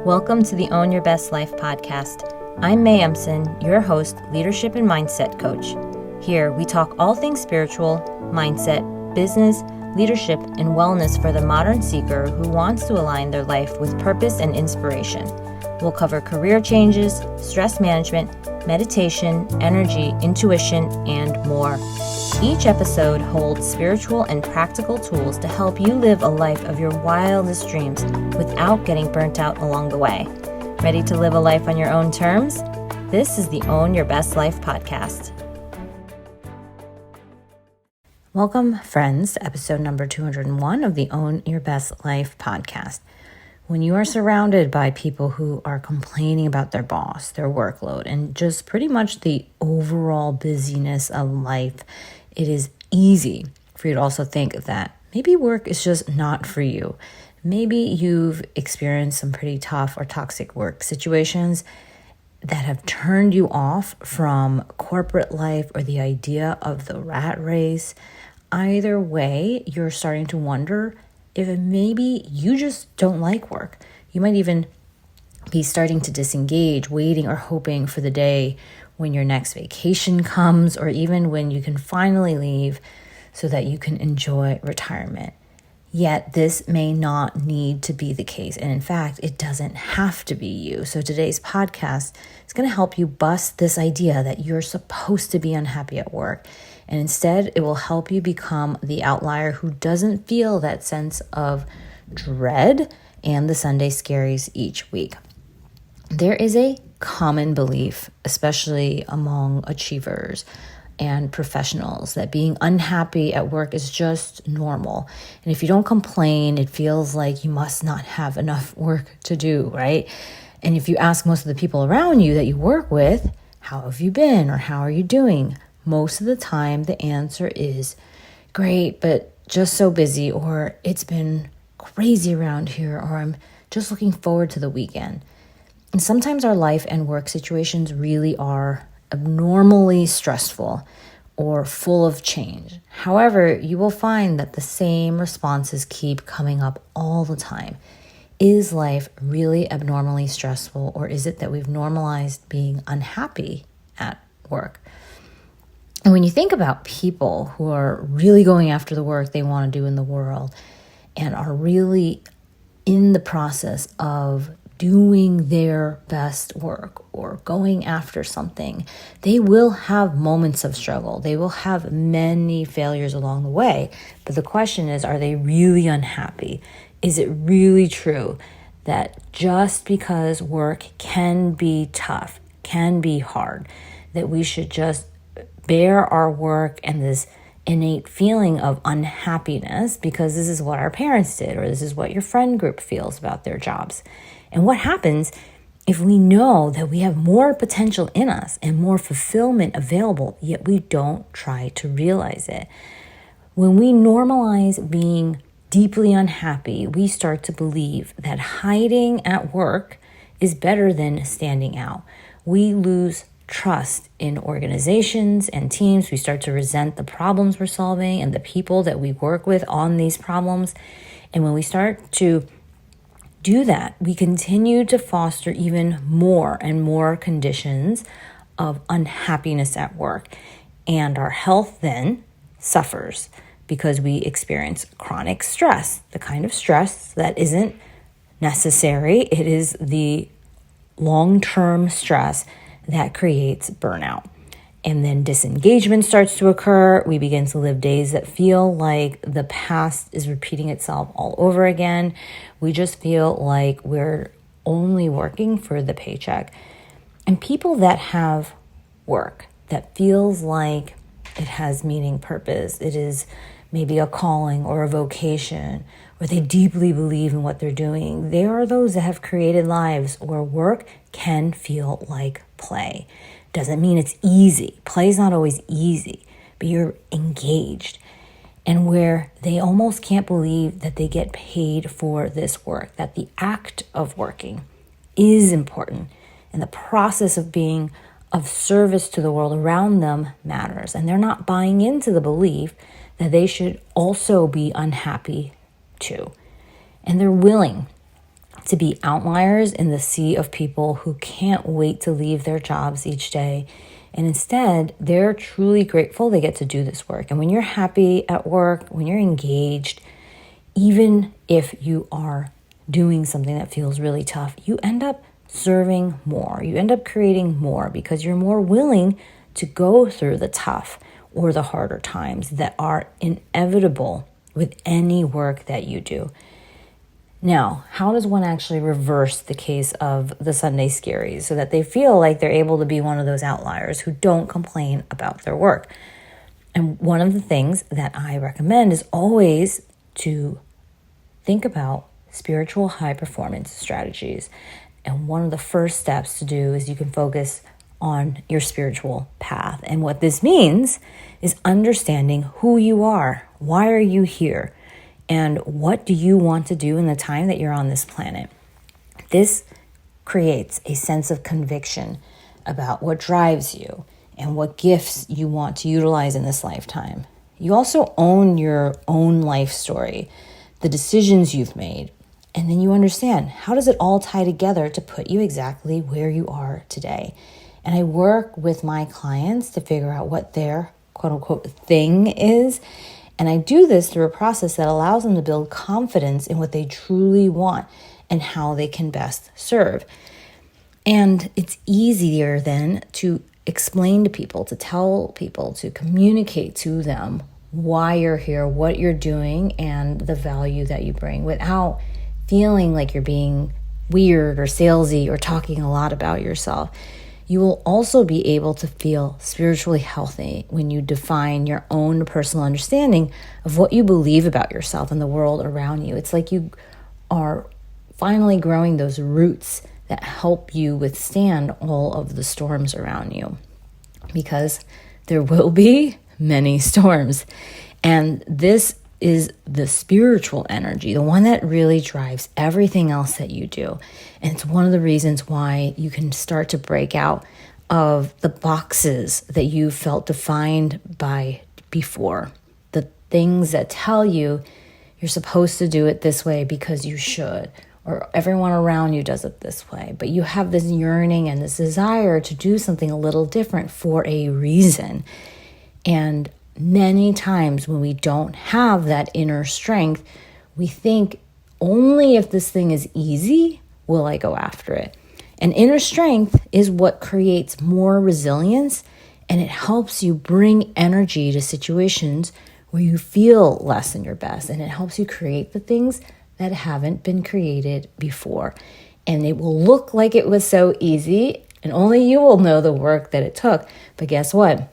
Welcome to the Own Your Best Life podcast. I'm May Emson, your host, leadership and mindset coach. Here, we talk all things spiritual, mindset, business, leadership, and wellness for the modern seeker who wants to align their life with purpose and inspiration. We'll cover career changes, stress management, meditation, energy, intuition, and more. Each episode holds spiritual and practical tools to help you live a life of your wildest dreams without getting burnt out along the way. Ready to live a life on your own terms? This is the Own Your Best Life podcast. Welcome, friends, to episode number 201 of the Own Your Best Life podcast. When you are surrounded by people who are complaining about their boss, their workload, and just pretty much the overall busyness of life, it is easy for you to also think that maybe work is just not for you. Maybe you've experienced some pretty tough or toxic work situations that have turned you off from corporate life or the idea of the rat race. Either way, you're starting to wonder if maybe you just don't like work. You might even be starting to disengage, waiting or hoping for the day when your next vacation comes, or even when you can finally leave so that you can enjoy retirement. Yet this may not need to be the case. And in fact, it doesn't have to be you. So today's podcast is going to help you bust this idea that you're supposed to be unhappy at work. And instead, it will help you become the outlier who doesn't feel that sense of dread and the Sunday Scaries each week. There is a common belief, especially among achievers and professionals, that being unhappy at work is just normal. And if you don't complain, it feels like you must not have enough work to do, right? And if you ask most of the people around you that you work with, how have you been or how are you doing? Most of the time, the answer is great, but just so busy, or it's been crazy around here, or I'm just looking forward to the weekend. And sometimes our life and work situations really are abnormally stressful or full of change. However, you will find that the same responses keep coming up all the time. Is life really abnormally stressful, or is it that we've normalized being unhappy at work? And when you think about people who are really going after the work they want to do in the world and are really in the process of doing their best work or going after something, they will have moments of struggle. They will have many failures along the way. But the question is, are they really unhappy? Is it really true that just because work can be tough, can be hard, that we should just bear our work and this innate feeling of unhappiness because this is what our parents did, or this is what your friend group feels about their jobs? And what happens if we know that we have more potential in us and more fulfillment available, yet we don't try to realize it? When we normalize being deeply unhappy, we start to believe that hiding at work is better than standing out. We lose trust in organizations and teams. We start to resent the problems we're solving and the people that we work with on these problems. And when we start to do that, we continue to foster even more and more conditions of unhappiness at work. And our health then suffers because we experience chronic stress, the kind of stress that isn't necessary. It is the long-term stress that creates burnout. And then disengagement starts to occur. We begin to live days that feel like the past is repeating itself all over again. We just feel like we're only working for the paycheck. And people that have work that feels like it has meaning, purpose, it is maybe a calling or a vocation, or they deeply believe in what they're doing, they are those that have created lives where work can feel like play. Doesn't mean it's easy. Play is not always easy, but you're engaged. And where they almost can't believe that they get paid for this work, that the act of working is important, and the process of being of service to the world around them matters. And they're not buying into the belief that they should also be unhappy too. And they're willing to be outliers in the sea of people who can't wait to leave their jobs each day. And instead, they're truly grateful they get to do this work. And when you're happy at work, when you're engaged, even if you are doing something that feels really tough, you end up serving more. You end up creating more because you're more willing to go through the tough or the harder times that are inevitable with any work that you do. Now, how does one actually reverse the case of the Sunday Scaries so that they feel like they're able to be one of those outliers who don't complain about their work? And one of the things that I recommend is always to think about spiritual high performance strategies. And one of the first steps to do is you can focus on your spiritual path. And what this means is understanding who you are. Why are you here? And what do you want to do in the time that you're on this planet? This creates a sense of conviction about what drives you and what gifts you want to utilize in this lifetime. You also own your own life story, the decisions you've made, and then you understand how does it all tie together to put you exactly where you are today. And I work with my clients to figure out what their quote unquote thing is. And I do this through a process that allows them to build confidence in what they truly want and how they can best serve. And it's easier then to explain to people, to tell people, to communicate to them why you're here, what you're doing, and the value that you bring without feeling like you're being weird or salesy or talking a lot about yourself. You will also be able to feel spiritually healthy when you define your own personal understanding of what you believe about yourself and the world around you. It's like you are finally growing those roots that help you withstand all of the storms around you, because there will be many storms. And this is the spiritual energy, the one that really drives everything else that you do. And it's one of the reasons why you can start to break out of the boxes that you felt defined by before. The things that tell you you're supposed to do it this way because you should, or everyone around you does it this way. But you have this yearning and this desire to do something a little different for a reason. And many times when we don't have that inner strength, we think only if this thing is easy will I go after it. And inner strength is what creates more resilience, and it helps you bring energy to situations where you feel less than your best, and it helps you create the things that haven't been created before. And it will look like it was so easy, and only you will know the work that it took. But guess what?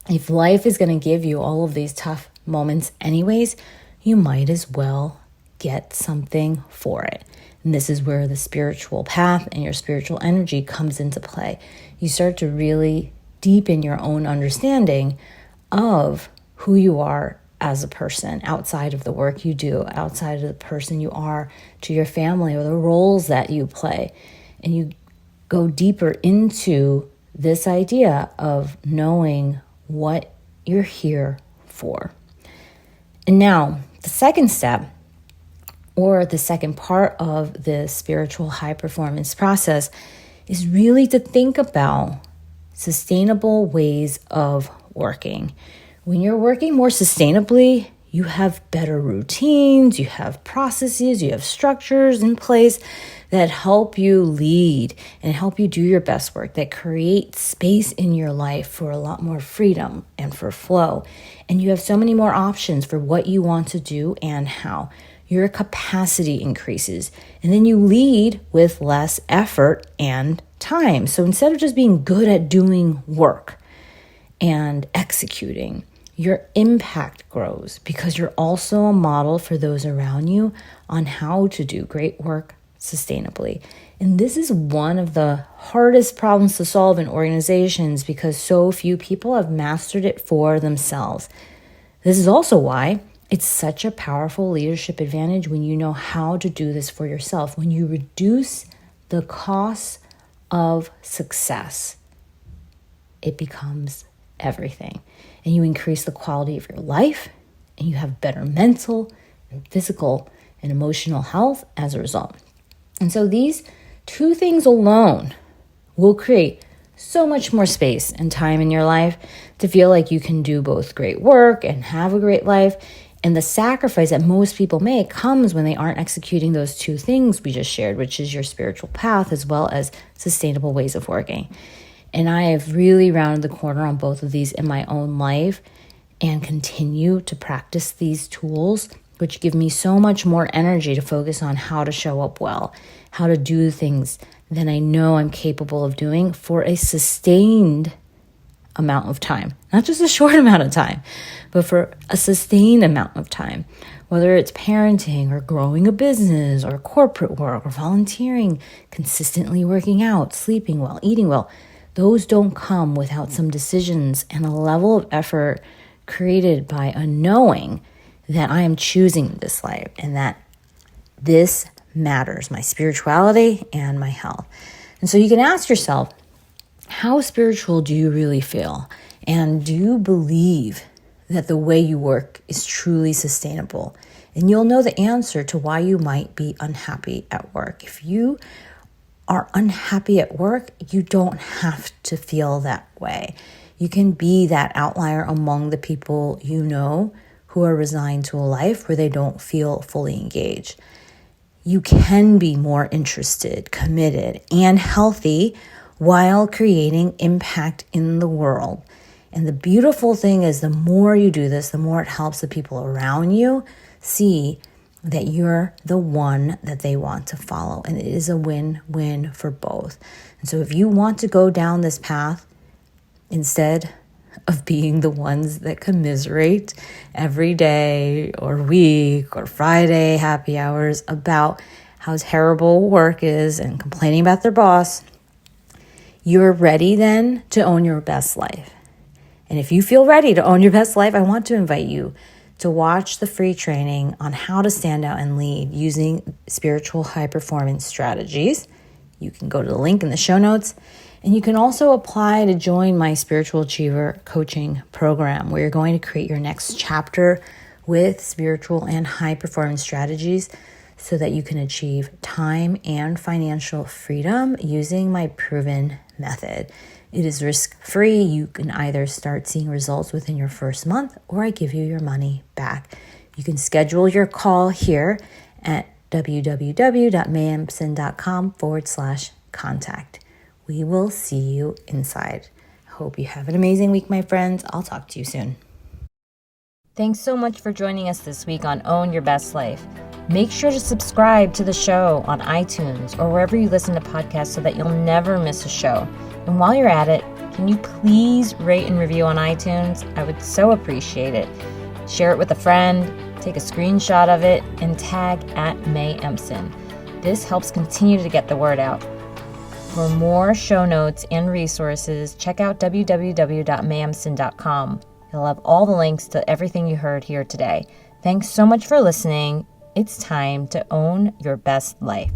If life is going to give you all of these tough moments anyways, you might as well get something for it. And this is where the spiritual path and your spiritual energy comes into play. You start to really deepen your own understanding of who you are as a person outside of the work you do, outside of the person you are to your family or the roles that you play. And you go deeper into this idea of knowing what you're here for. And now, the second step, or the second part of the spiritual high performance process, is really to think about sustainable ways of working. When you're working more sustainably, you have better routines, you have processes, you have structures in place that help you lead and help you do your best work, that create space in your life for a lot more freedom and for flow. And you have so many more options for what you want to do and how. Your capacity increases, and then you lead with less effort and time. So instead of just being good at doing work and executing, your impact grows because you're also a model for those around you on how to do great work sustainably. And this is one of the hardest problems to solve in organizations because so few people have mastered it for themselves. This is also why it's such a powerful leadership advantage when you know how to do this for yourself. When you reduce the cost of success, it becomes everything. And you increase the quality of your life, and you have better mental and physical and emotional health as a result. And so these two things alone will create so much more space and time in your life to feel like you can do both great work and have a great life. And the sacrifice that most people make comes when they aren't executing those two things we just shared, which is your spiritual path as well as sustainable ways of working. And I have really rounded the corner on both of these in my own life and continue to practice these tools, which give me so much more energy to focus on how to show up well, how to do things that I know I'm capable of doing for a sustained amount of time. Not just a short amount of time, but for a sustained amount of time. Whether it's parenting or growing a business or corporate work or volunteering, consistently working out, sleeping well, eating well, those don't come without some decisions and a level of effort created by a knowing that I am choosing this life and that this matters, my spirituality and my health. And so you can ask yourself, how spiritual do you really feel? And do you believe that the way you work is truly sustainable? And you'll know the answer to why you might be unhappy at work. If you are unhappy at work, you don't have to feel that way. You can be that outlier among the people you know who are resigned to a life where they don't feel fully engaged. You can be more interested, committed, and healthy while creating impact in the world. And the beautiful thing is the more you do this, the more it helps the people around you see that you're the one that they want to follow. And it is a win-win for both. And so if you want to go down this path, instead of being the ones that commiserate every day or week or Friday happy hours about how terrible work is and complaining about their boss, you're ready then to own your best life. And if you feel ready to own your best life, I want to invite you to watch the free training on how to stand out and lead using spiritual high performance strategies. You can go to the link in the show notes. And you can also apply to join my Spiritual Achiever coaching program, where you're going to create your next chapter with spiritual and high performance strategies so that you can achieve time and financial freedom using my proven method. It is risk-free. You can either start seeing results within your first month or I give you your money back. You can schedule your call here at www.mayempson.com/contact. We will see you inside. Hope you have an amazing week, my friends. I'll talk to you soon. Thanks so much for joining us this week on Own Your Best Life. Make sure to subscribe to the show on iTunes or wherever you listen to podcasts so that you'll never miss a show. And while you're at it, can you please rate and review on iTunes? I would so appreciate it. Share it with a friend, take a screenshot of it, and tag @MayEmpson. This helps continue to get the word out. For more show notes and resources, check out www.mayempson.com. You'll have all the links to everything you heard here today. Thanks so much for listening. It's time to own your best life.